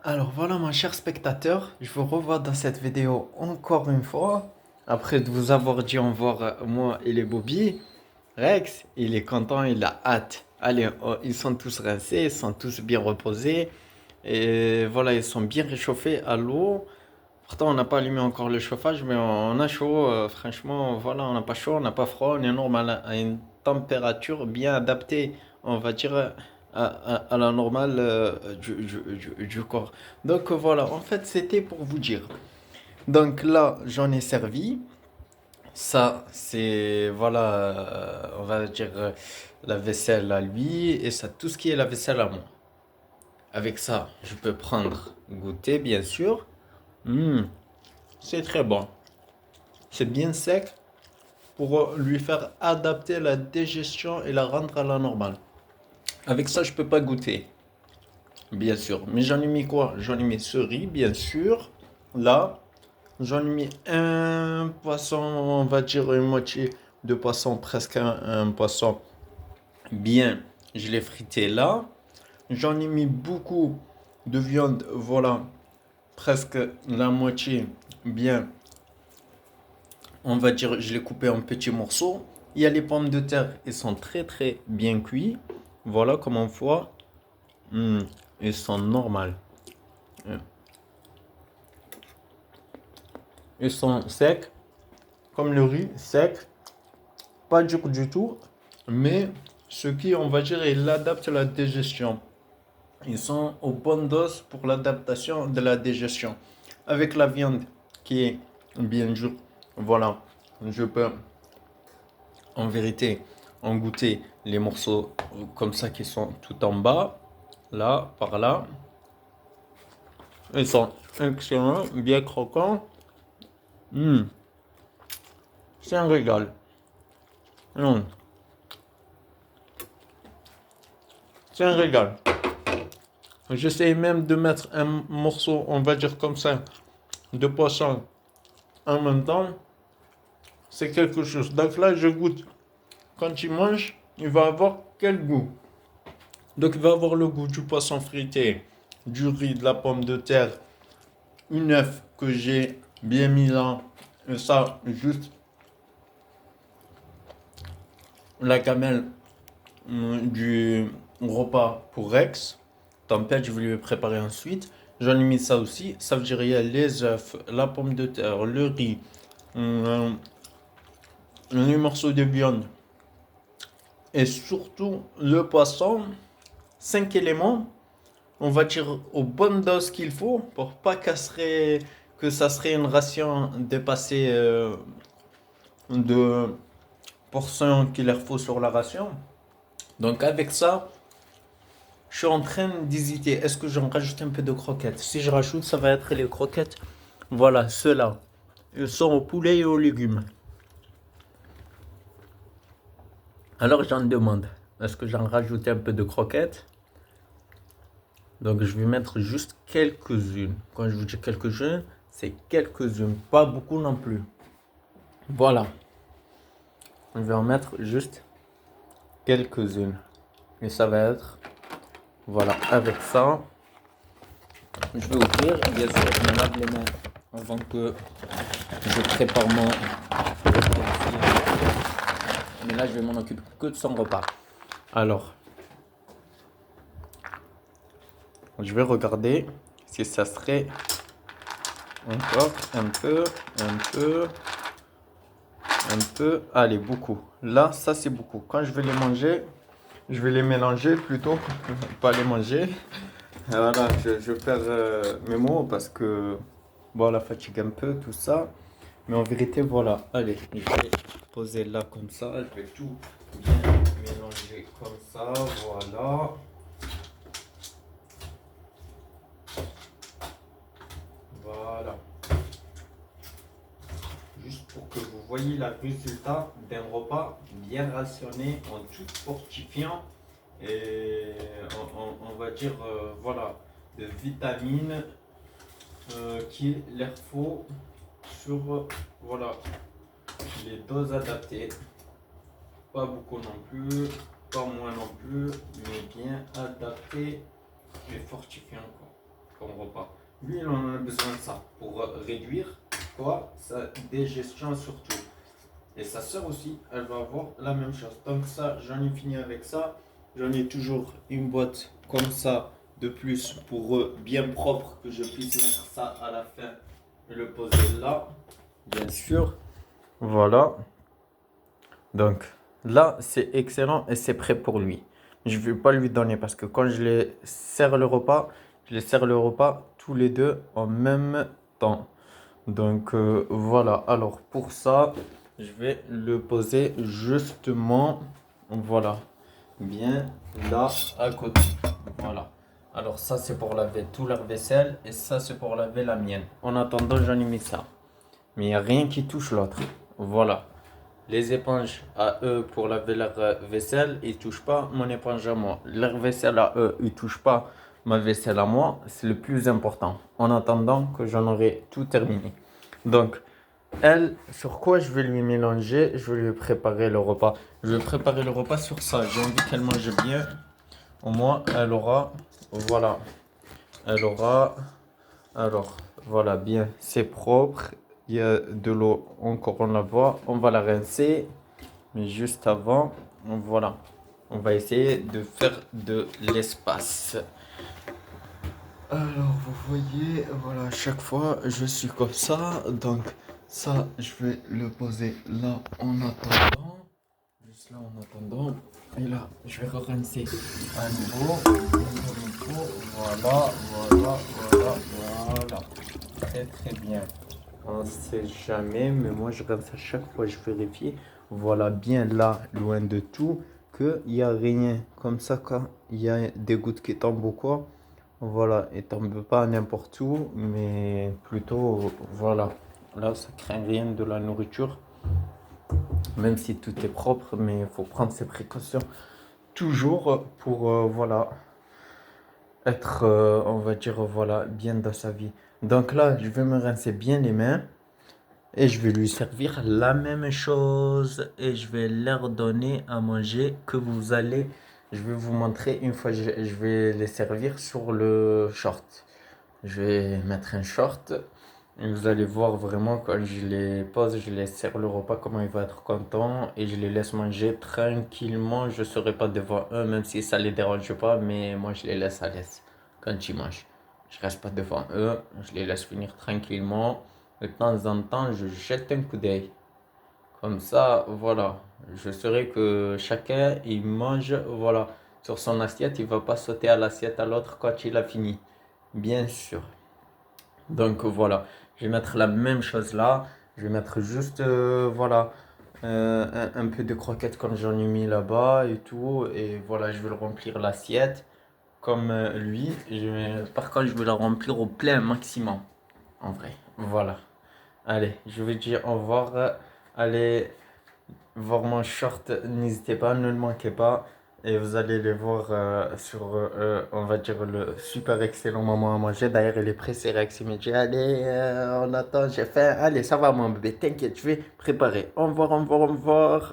Alors voilà, mon cher spectateur, je vous revois dans cette vidéo encore une fois. Après de vous avoir dit au revoir, moi et les Bobby, Rex, il est content, il a hâte. Allez, oh, ils sont tous rincés, ils sont tous bien reposés. Et voilà, ils sont bien réchauffés à l'eau. Pourtant, on n'a pas allumé encore le chauffage, mais on a chaud. Franchement, voilà, on n'a pas chaud, on n'a pas froid, on est normal à une température bien adaptée, on va dire, à la normale du corps. Donc voilà, en fait, c'était pour vous dire. Donc là, j'en ai servi. Ça, c'est, voilà, on va dire la vaisselle à lui et ça, tout ce qui est la vaisselle à moi. Avec ça, je peux prendre goûter, bien sûr. Hmm, c'est très bon. C'est bien sec pour lui faire adapter la digestion et la rendre à la normale. Avec ça, je peux pas goûter, bien sûr. Mais j'en ai mis quoi? J'en ai mis ce riz, bien sûr. Là, j'en ai mis un poisson, on va dire une moitié de poisson, presque un poisson bien. Je l'ai frité là. J'en ai mis beaucoup de viande, voilà, presque la moitié bien. On va dire, je l'ai coupé en petits morceaux. Il y a les pommes de terre, ils sont très très bien cuits. Voilà comme on voit. Ils sont normales. Ils sont secs, comme le riz, sec, pas dur du tout. Mais ce qui, on va dire, il adapte la digestion. Ils sont aux bonnes doses pour l'adaptation de la digestion. Avec la viande qui est bien dure, voilà, je peux en vérité en goûter les morceaux comme ça qui sont tout en bas, là, par là. Ils sont excellents, bien croquants. Hmm, c'est un régal. Hmm, c'est un régal. J'essaye même de mettre un morceau, on va dire comme ça, de poisson en même temps. C'est quelque chose. Donc là, je goûte. Quand il mange, il va avoir quel goût? Donc il va avoir le goût du poisson frité, du riz, de la pomme de terre, une œuf que j'ai bien mis là. Et ça, juste la gamelle du repas pour Rex. Tempête, je vais lui préparer ensuite. J'en ai mis ça aussi. Ça veut dire il y a les œufs, la pomme de terre, le riz, euh, les morceaux de viande et surtout le poisson. 5 éléments, on va dire aux bonnes doses qu'il faut pour pas que ça serait une ration dépassée de portions qu'il leur faut sur la ration. Donc avec ça, je suis en train d'hésiter. Est-ce que j'en rajoute un peu de croquettes? Si je rajoute, ça va être les croquettes. Voilà, ceux-là. Ils sont au poulet et aux légumes. Alors j'en demande. Est-ce que j'en rajoute un peu de croquettes? Donc je vais mettre juste quelques-unes. Quand je vous dis quelques-unes, c'est quelques-unes. Pas beaucoup non plus. Voilà. Je vais en mettre juste quelques-unes. Et ça va être, voilà, avec ça. Je vais ouvrir. Bien sûr, je me lave les mains avant que je prépare mon repas ici. Mais là, je vais m'en occuper que de son repas. Alors, je vais regarder si ça serait encore un peu, un peu, un peu. Allez, beaucoup. Là, ça c'est beaucoup. Quand je vais les manger, je vais les mélanger plutôt, pas les manger. Voilà, je perds mes mots parce que, bon, la fatigue un peu, tout ça. Mais en vérité, voilà. Allez, je vais poser là comme ça. Je vais tout bien mélanger comme ça. Voilà. Voilà. Juste pour que vous voyez le résultat d'un repas bien rationné en tout fortifiant et on va dire voilà de vitamines qu'il leur faut sur voilà les doses adaptées, pas beaucoup non plus, pas moins non plus, mais bien adapté et fortifiant quoi, comme repas. Lui, il en a besoin de ça pour réduire quoi, sa digestion surtout. Et sa sœur aussi, elle va avoir la même chose. Donc ça, j'en ai fini avec ça. J'en ai toujours une boîte comme ça de plus pour eux, bien propre, que je puisse mettre ça à la fin et le poser là, bien sûr. Voilà. Donc là, c'est excellent et c'est prêt pour lui. Je ne vais pas lui donner parce que quand je les sers le repas, je les sers le repas tous les deux en même temps. Donc voilà, alors pour ça, je vais le poser justement, voilà, bien là à côté. Voilà. Alors ça c'est pour laver tout leur vaisselle et ça c'est pour laver la mienne. En attendant, j'en ai mis ça. Mais il n'y a rien qui touche l'autre. Voilà. Les éponges à eux pour laver leur vaisselle, ils ne touchent pas mon éponge à moi. Leur vaisselle à eux, ils ne touchent pas ma vaisselle à moi. C'est le plus important. En attendant que j'en aurai tout terminé. Donc, elle, sur quoi je vais lui mélanger? Je vais lui préparer le repas. Je vais préparer le repas sur ça. J'ai envie qu'elle mange bien. Au moins, elle aura, voilà, elle aura, alors, voilà, bien, c'est propre. Il y a de l'eau, encore on la voit. On va la rincer. Mais juste avant, voilà, on va essayer de faire de l'espace. Alors, vous voyez, voilà, à chaque fois, je suis comme ça. Donc, ça, je vais le poser là en attendant. Juste là en attendant. Et là, je vais rincer à nouveau. Encore une fois. Voilà, voilà, voilà, voilà. Très, très bien. On ne sait jamais, mais moi, je rince à chaque fois, je vérifie. Voilà, bien là, loin de tout, qu'il n'y a rien. Comme ça, quand il y a des gouttes qui tombent ou quoi. Voilà, et tombe pas n'importe où, mais plutôt, voilà. Là, ça craint rien de la nourriture, même si tout est propre, mais il faut prendre ses précautions toujours pour, voilà, être, on va dire, voilà, bien dans sa vie. Donc là, je vais me rincer bien les mains et je vais lui servir la même chose et je vais leur donner à manger que vous allez. Je vais vous montrer une fois, je vais les servir sur le short. Je vais mettre un short et vous allez voir vraiment quand je les pose, je les sers le repas, comment ils vont être contents et je les laisse manger tranquillement. Je ne serai pas devant eux, même si ça ne les dérange pas, mais moi je les laisse à l'aise quand ils mangent. Je ne reste pas devant eux, je les laisse finir tranquillement. De temps en temps, je jette un coup d'œil. Comme ça, voilà. Je saurai que chacun, il mange, voilà, sur son assiette. Il ne va pas sauter à l'assiette à l'autre quand il a fini. Bien sûr. Donc voilà. Je vais mettre la même chose là. Je vais mettre juste, voilà, un peu de croquettes comme j'en ai mis là-bas et tout. Et voilà, je vais le remplir l'assiette comme lui. Par contre, je vais la remplir au plein maximum. En vrai. Voilà. Allez, je vais dire au revoir. Allez voir mon short, n'hésitez pas, ne le manquez pas. Et vous allez les voir sur, on va dire, le super excellent moment à manger. D'ailleurs, il est pressé, Rex. Il m'a dit, allez, on attend, j'ai faim. Allez, ça va, mon bébé, t'inquiète, je vais préparer. Au revoir, au revoir, au revoir.